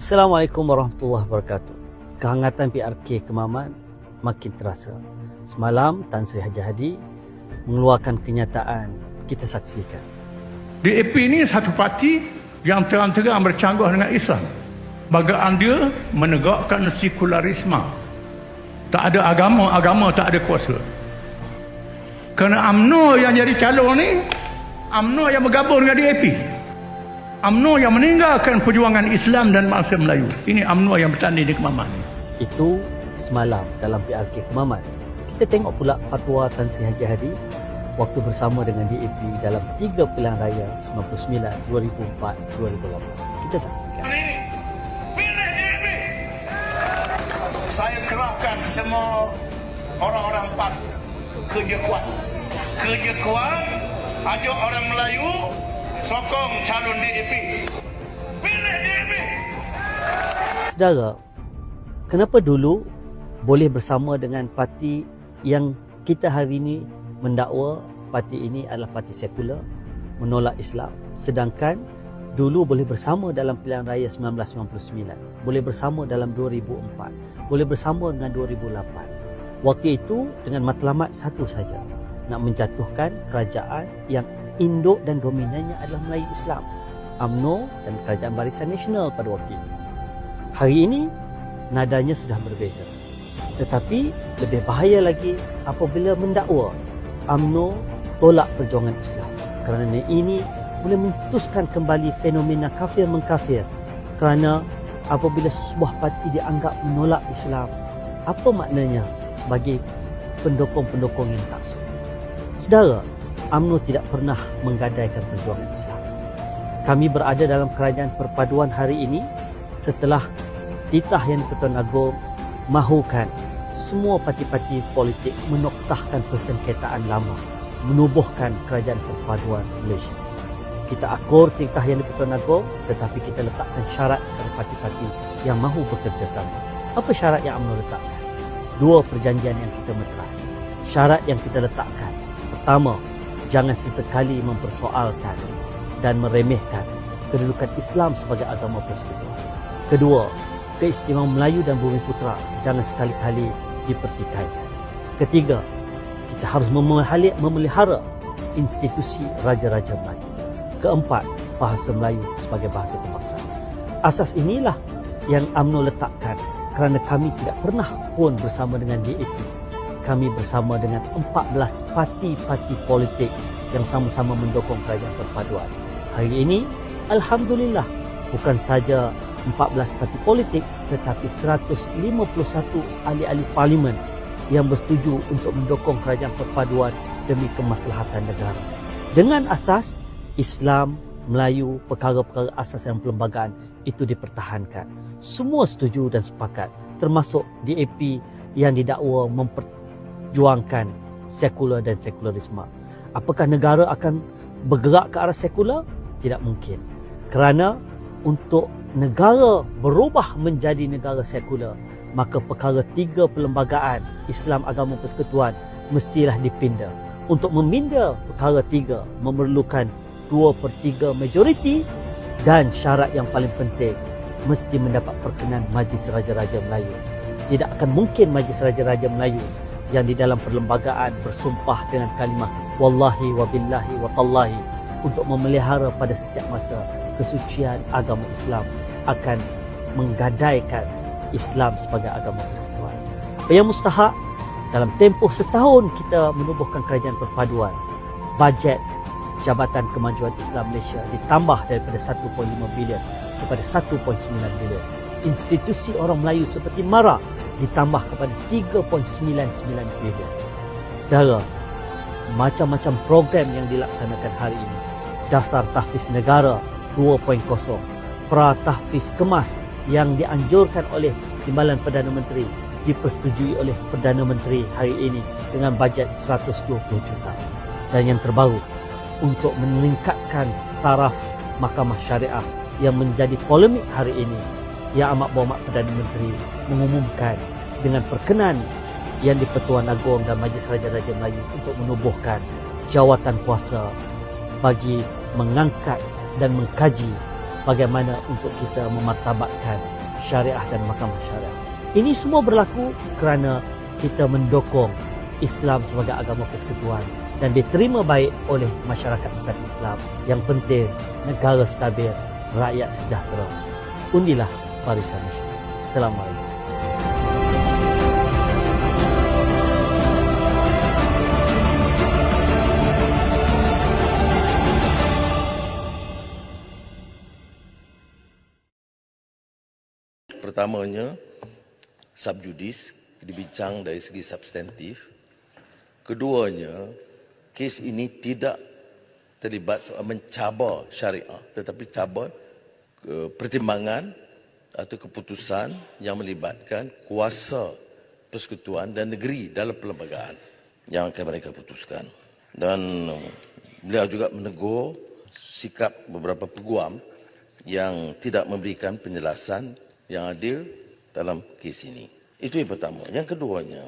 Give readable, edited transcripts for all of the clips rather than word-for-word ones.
Assalamualaikum warahmatullahi wabarakatuh. Kehangatan PRK Kemaman makin terasa. Semalam Tan Sri Haji Hadi mengeluarkan kenyataan kita saksikan. DAP ini satu parti yang terang-terang bercanggah dengan Islam. Bagaan dia menegakkan sekularisme. Tak ada agama tak ada kuasa. Kerana UMNO yang jadi calon ni, UMNO yang bergabung dengan DAP. UMNO yang meninggalkan perjuangan Islam dan bangsa Melayu. Ini UMNO yang bertanding di Kemaman. Itu semalam dalam PRK Kemaman. Kita tengok pula fatwa Tan Sri Haji Hadi waktu bersama dengan DAP dalam 3 pilihan raya 99, 2004, 2008. Kita saksikan. Pilih DAP. Saya kerahkan semua orang-orang PAS kerja kuat. Kerja kuat, ajak orang Melayu sokong calon DAP. Pilih DAP. Saudara, kenapa dulu boleh bersama dengan parti yang kita hari ini mendakwa parti ini adalah parti sekular, menolak Islam, sedangkan dulu boleh bersama dalam pilihan raya 1999, boleh bersama dalam 2004, boleh bersama dengan 2008. Waktu itu dengan matlamat satu saja, nak menjatuhkan kerajaan yang induk dan dominannya adalah Melayu Islam, UMNO dan Kerajaan Barisan Nasional pada waktu itu. Hari ini nadanya sudah berbeza. Tetapi lebih bahaya lagi apabila mendakwa UMNO tolak perjuangan Islam, kerana ini boleh mencetuskan kembali fenomena kafir-mengkafir. Kerana apabila sebuah parti dianggap menolak Islam, apa maknanya bagi pendukung-pendukung yang taksub? Saudara, UMNO tidak pernah menggadaikan perjuangan Islam. Kami berada dalam kerajaan perpaduan hari ini setelah titah Yang di-Pertuan Agong mahukan semua parti-parti politik menoktahkan persengketaan lama, menubuhkan kerajaan perpaduan Malaysia. Kita akur titah Yang di-Pertuan Agong, tetapi kita letakkan syarat kepada parti-parti yang mahu bekerjasama. Apa syarat yang UMNO letakkan? 2 perjanjian yang kita mesra. Syarat yang kita letakkan: pertama, jangan sesekali mempersoalkan dan meremehkan kedudukan Islam sebagai agama persekutuan. Kedua, keistimewaan Melayu dan Bumiputera jangan sekali-kali dipertikaikan. Ketiga, kita harus memelihara institusi Raja-Raja Melayu. Keempat, bahasa Melayu sebagai bahasa kebangsaan. Asas inilah yang UMNO letakkan, kerana kami tidak pernah pun bersama dengan DAP. Kami bersama dengan 14 parti-parti politik yang sama-sama mendukung kerajaan perpaduan. Hari ini, alhamdulillah, bukan saja 14 parti politik, tetapi 151 ahli-ahli parlimen yang bersetuju untuk mendukung kerajaan perpaduan demi kemaslahatan negara. Dengan asas Islam, Melayu, perkara-perkara asas dan perlembagaan itu dipertahankan. Semua setuju dan sepakat, termasuk DAP yang didakwa memperjuangkan sekular dan sekularisme. Apakah negara akan bergerak ke arah sekular? Tidak mungkin. Kerana untuk negara berubah menjadi negara sekular, maka perkara 3 perlembagaan Islam, agama, persekutuan mestilah dipinda. Untuk meminda perkara 3 memerlukan 2/3 majoriti, dan syarat yang paling penting, mesti mendapat perkenan Majlis Raja-Raja Melayu. Tidak akan mungkin Majlis Raja-Raja Melayu yang di dalam perlembagaan bersumpah dengan kalimah wallahi wabillahi watallahi untuk memelihara pada setiap masa kesucian agama Islam, akan menggadaikan Islam sebagai agama persekutuan. Yang mustahak, dalam tempoh setahun kita menubuhkan kerajaan perpaduan, bajet Jabatan Kemajuan Islam Malaysia ditambah daripada 1.5 bilion kepada 1.9 bilion. Institusi orang Melayu seperti MARA ditambah kepada 3.99 bilion. Saudara, macam-macam program yang dilaksanakan hari ini. Dasar Tahfiz Negara 2.0, Pra-Tahfiz Kemas yang dianjurkan oleh Timbalan Perdana Menteri dipersetujui oleh Perdana Menteri hari ini dengan bajet 120 juta. Dan yang terbaru, untuk meningkatkan taraf Mahkamah Syariah yang menjadi polemik hari ini, Yang Amat Berhormat Perdana Menteri mengumumkan dengan perkenan Yang di-Pertuan Agong dan Majlis Raja-Raja Melayu untuk menubuhkan jawatan kuasa bagi mengangkat dan mengkaji bagaimana untuk kita memartabatkan syariah dan mahkamah syariah. Ini semua berlaku kerana kita mendukung Islam sebagai agama persekutuan dan diterima baik oleh masyarakat bukan Islam. Yang penting, negara stabil, rakyat sejahtera. Undilah Barisan Nasional. Assalamualaikum. Pertamanya, subjudis dibincang dari segi substantif. Keduanya, kes ini tidak terlibat soal mencabar syariah, tetapi cabar pertimbangan atau keputusan yang melibatkan kuasa persekutuan dan negeri dalam perlembagaan yang akan mereka putuskan. Dan beliau juga menegur sikap beberapa peguam yang tidak memberikan penjelasan yang adil dalam kes ini. Itu yang pertama. Yang keduanya,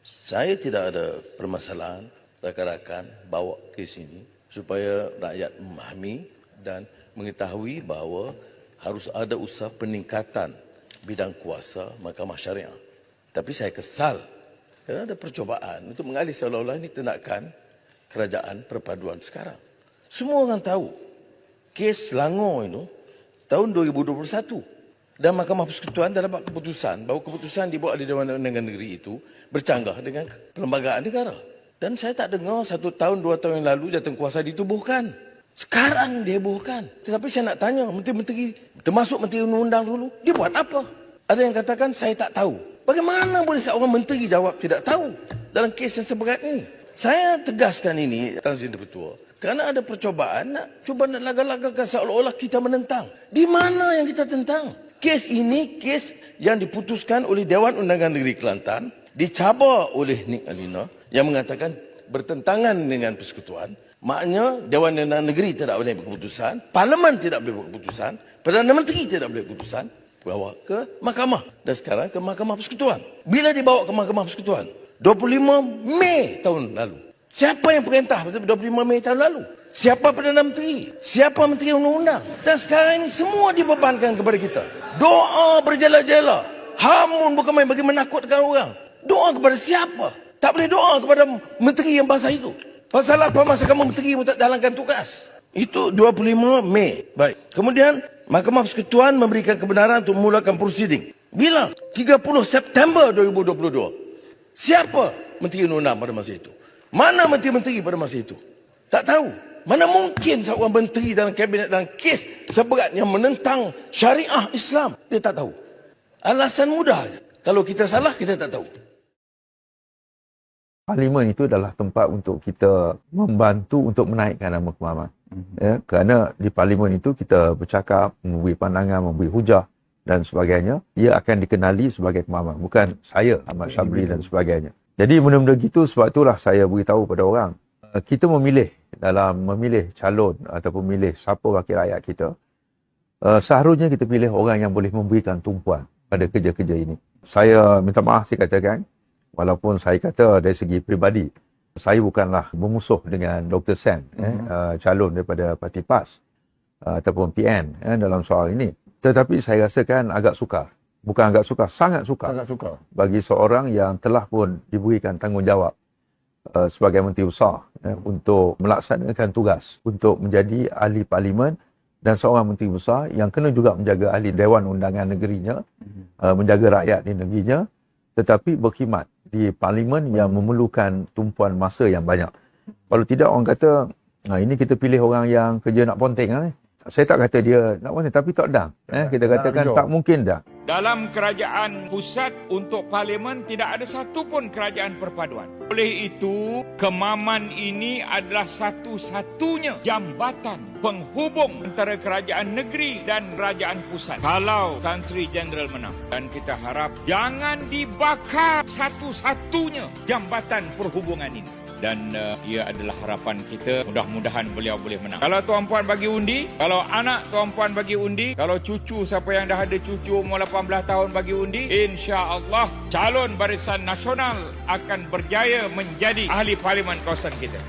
saya tidak ada permasalahan rakan-rakan bawa kes ini supaya rakyat memahami dan mengetahui bahawa harus ada usaha peningkatan bidang kuasa mahkamah syariah. Tapi saya kesal kerana ada percubaan untuk mengalih seolah-olah ini tindakan kerajaan perpaduan sekarang. Semua orang tahu kes Selangor itu tahun 2021. Dan Mahkamah Persekutuan dah dapat keputusan bahawa keputusan dibuat oleh Dewan Undangan Negeri itu bercanggah dengan perlembagaan negara. Dan saya tak dengar 1 tahun, 2 tahun yang lalu jawatankuasa ditubuhkan. Sekarang dihebohkan. Tetapi saya nak tanya, menteri-menteri, termasuk Menteri Undang-Undang dulu, dia buat apa? Ada yang katakan, saya tak tahu. Bagaimana boleh seorang menteri jawab tidak tahu dalam kes yang seberat ini? Saya tegaskan ini, Tuan Sri Ketua, kerana ada percubaan nak laga-lagakan seolah-olah kita menentang. Di mana yang kita tentang? Kes ini kes yang diputuskan oleh Dewan Undangan Negeri Kelantan, dicabar oleh Nik Alina yang mengatakan bertentangan dengan persekutuan. Maknanya Dewan Undangan Negeri tidak boleh berkeputusan, Parlimen tidak boleh berkeputusan, Perdana Menteri tidak boleh berkeputusan, bawa ke mahkamah. Dan sekarang ke Mahkamah Persekutuan. Bila dibawa ke Mahkamah Persekutuan? 25 Mei tahun lalu. Siapa yang perintah 25 Mei tahun lalu? Siapa Perdana Menteri? Siapa Menteri Undang-Undang? Dan sekarang ini semua dibebankan kepada kita. Doa berjela-jela. Hamun bukan main bagi menakutkan orang. Doa kepada siapa? Tak boleh doa kepada menteri yang bahasa itu. Pasal apa masa kamu menteri tak jalankan tugas? Itu 25 Mei. Baik. Kemudian Mahkamah Persekutuan memberikan kebenaran untuk memulakan prosiding. Bila? 30 September 2022. Siapa Menteri Undang-Undang pada masa itu? Mana menteri-menteri pada masa itu? Tak tahu. Mana mungkin seorang menteri dalam kabinet dalam kes seberat yang menentang syariah Islam? Dia tak tahu. Alasan mudah. Kalau kita salah, kita tak tahu. Parlimen itu adalah tempat untuk kita membantu untuk menaikkan nama kemahaman. Ya, kerana di parlimen itu kita bercakap, memberi pandangan, memberi hujah dan sebagainya. Ia akan dikenali sebagai kemahaman. Bukan saya, Ahmad Syabri dan sebagainya. Jadi benda-benda gitu, sebab itulah saya beritahu pada orang. Kita memilih, dalam memilih calon ataupun memilih siapa wakil rakyat kita, seharusnya kita pilih orang yang boleh memberikan tumpuan pada kerja-kerja ini. Saya minta maaf saya katakan, walaupun saya kata dari segi peribadi, saya bukanlah bermusuh dengan Dr. Sen, calon daripada Parti PAS ataupun PN dalam soal ini. Tetapi saya rasakan agak sukar. Bukan agak sukar, sangat sukar. Bagi seorang yang telah pun diberikan tanggungjawab sebagai Menteri Besar untuk melaksanakan tugas, untuk menjadi ahli parlimen dan seorang Menteri Besar yang kena juga menjaga ahli Dewan Undangan negerinya, menjaga rakyat di negerinya, tetapi berkhidmat di parlimen yang memerlukan tumpuan masa yang banyak. Kalau tidak, orang kata, ini kita pilih orang yang kerja nak ponteng lah ni. Saya tak kata dia nak ponteng, tapi tak dah. Kita katakan tak mungkin dah. Dalam kerajaan pusat untuk parlimen tidak ada satu pun kerajaan perpaduan. Oleh itu, Kemaman ini adalah satu-satunya jambatan penghubung antara kerajaan negeri dan kerajaan pusat. Kalau Tan Sri Jeneral menang, dan kita harap jangan dibakar satu-satunya jambatan perhubungan ini. Dan ia adalah harapan kita, mudah-mudahan beliau boleh menang. Kalau tuan-puan bagi undi, kalau anak tuan-puan bagi undi, kalau cucu siapa yang dah ada cucu umur 18 tahun bagi undi, insya-Allah calon Barisan Nasional akan berjaya menjadi ahli parlimen kawasan kita.